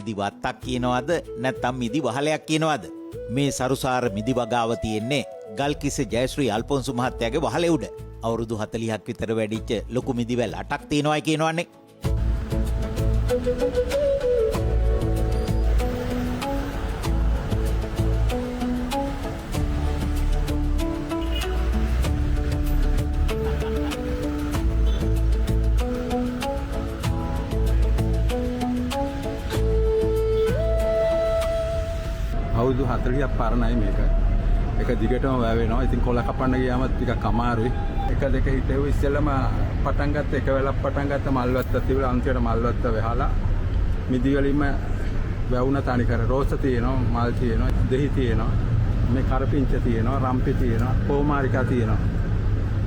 මිදි වත්තක් කියනවද නැත්නම් මිදි වහලයක් කියනවද? මේ සරුසාර මිදි වගාව තියෙන්නේ ගල්කිස්ස ජයශ්‍රී අල්පොන්සු මහත්තයාගේ වහලේ උඩ. අවුරුදු 40ක් විතර වැඩිච්ච ලොකු මිදිවැල් 8ක් තියෙනවායි කියනවන්නේ. අවුරුදු 40ක් පරණයි මේක. එක දිගටම වැවෙනවා. ඉතින් කොළ කපන්න ගියාම ටිකක් අමාරුයි. එක දෙක හිටෙව ඉස්සෙල්ලම පටන් ගත්ත එක වෙලක් පටන් ගත්ත මල්වත්ත තිබුණා. අන්තිමට මල්වත්ත වෙහලා මිදි වලින්ම වැවුන තනි කර රෝස තියෙනවා, මල් තියෙනවා, දෙහි තියෙනවා. මේ කරපිංච තියෙනවා, රම්පි තියෙනවා, පෝමාරිකා තියෙනවා.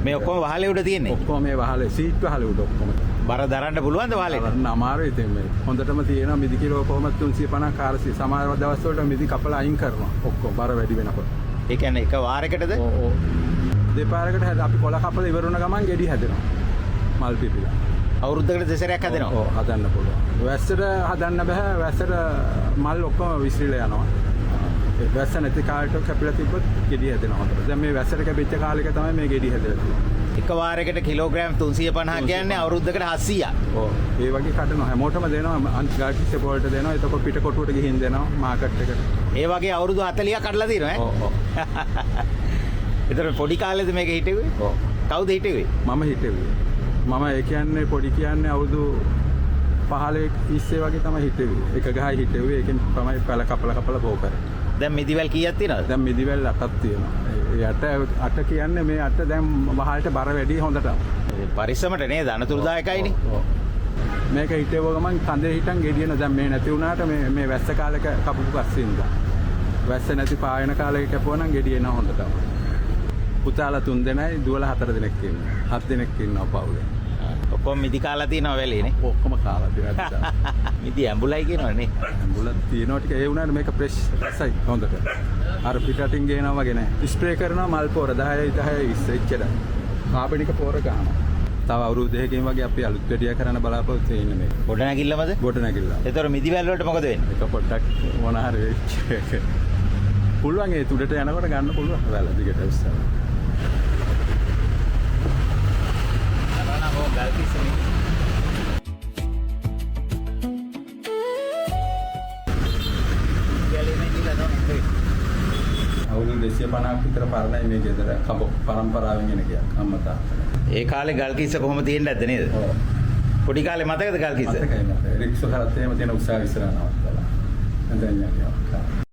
මේ ඔක්කොම වහලේ උඩ තියෙන්නේ. ඔක්කොම මේ වහලේ සීට් වහලේ උඩ ඔක්කොම. බර දරන්න පුළුවන්ද වහලේට? අමාරුයි ඉතින් මේ. හොඳටම තියෙනවා මිදි කිලෝ කොහොමද 350 400. සමහර දවස් වලට මිදි කපලා අයින් කරනවා. ඔක්කොම බර වැඩි වෙනකොට. ඒ කියන්නේ එක වාරයකටද? ඔව්. දෙපාරකට අපි කොළ කපලා ඉවර වුණ ගමන් ගෙඩි හැදෙනවා. මල් පිපිලා. අවුරුද්දකට දෙසරයක් හදනවා. ඔව් හදන්න පුළුවන්. වැස්සට හදන්න බෑ. වැස්සට මල් ඔක්කොම විසිරිලා යනවා. වැස්ස නැති කාලෙට කැපිලා තිබ්බොත් ගෙඩි හැදෙනවා හොඳට. දැන් මේ වැස්සට කැපිච්ච කාලෙක තමයි මේ ගෙඩි හැදලා තියෙන්නේ. එක වාරයකට කිලෝග්‍රෑම් 350 කියන්නේ අවුරුද්දකට 700ක්. ඔව්. ඒ වගේ කඩනවා. හැමෝටම දෙනවා. ගාල්කිස්ස පොල්ට දෙනවා. එතකොට පිට කොටුවට ගිහින් දෙනවා මාකට් එකට. ඒ වගේ අවුරුදු 40ක් කඩලා තියෙනවා ඈ. ඔව් ඔව්. ඒතර පොඩි කාලේද මේක හිටෙන්නේ? ඔව්. කවුද හිටෙන්නේ? මම හිටෙන්නේ. මම ඒ කියන්නේ පොඩි කියන්නේ අවුරුදු 15 20 වගේ තමයි හිටෙන්නේ. එක ගහයි හිටෙන්නේ. ඒකෙන් තමයි පැල කපලා බෝ කරේ. දැන් මිදිවැල් කීයක් තියෙනවද? දැන් මිදිවැල් 8ක් තියෙනවා. ඒ 8 කියන්නේ මේ 8 දැන් වහලට බර වැඩි හොඳට. පරිස්සමට නේද? අනතුරුදායකයිනේ. ඔව්. මේක හිටෙව ගමන් කඳේ හිටන් ගෙඩියන දැන් මේ නැති වුණාට මේ වැස්ස කාලෙක කපපු පස්සින්ද. වැස්ස නැති පායන කාලෙක කැපුවා නම් ගෙඩිය එනවා හොඳටම. පුතාලා 3 දෙනයි දුවලා 4 දෙනෙක් ඉන්නවා. 7 දෙනෙක් ඉන්නවා පවුලේ. ඔක්කොම මිදි කාලා තියෙනවා වෙලේනේ. ඔක්කොම කාලා තියෙනවා. මිදි ඇඹුලයි කියනවනේ. ඇඹුලක් තියෙනවා ටික ඒ වුණාට මේක ෆ්‍රෙෂ් රසයි හොඳට. අර පිටටින් ගේනවා වගේ නෑ. ස්ප්‍රේ කරනවා මල් පොර 10යි 20 ඉච්චර. කාබනික පොර ගන්නවා. තව අවුරුදු දෙකකින් වගේ අපි අලුත් වැඩියා කරන්න බලාපොරොත්තු වෙන්නේ මේ. ගොඩ නැගිල්ලමද? ගොඩ නැගිල්ල. ඒතර මිදිවැල් වලට මොකද වෙන්නේ? එක පොඩ්ඩක් මොන හරි වෙච්ච. පුළුවන් ඒ තුඩට යනකොට ගන්න පුළුවන්. වැල දිගට උස්සලා. අවුරුදු 250ක් විතර පරණයි මේ ගෙදර කබ පරම්පරාවෙන් එන ගියක් අම්මා තාත්තා. ඒ කාලේ ගල්කිස්ස කොහොම තියෙන්නේ නැද්ද නේද? ඔව්. පොඩි කාලේ මතකද ගල්කිස්ස? මතකයි මතකයි. රික්ෂා කරත් එහෙම තියෙන උත්සාහ විසරනවා. දැන් යනවා.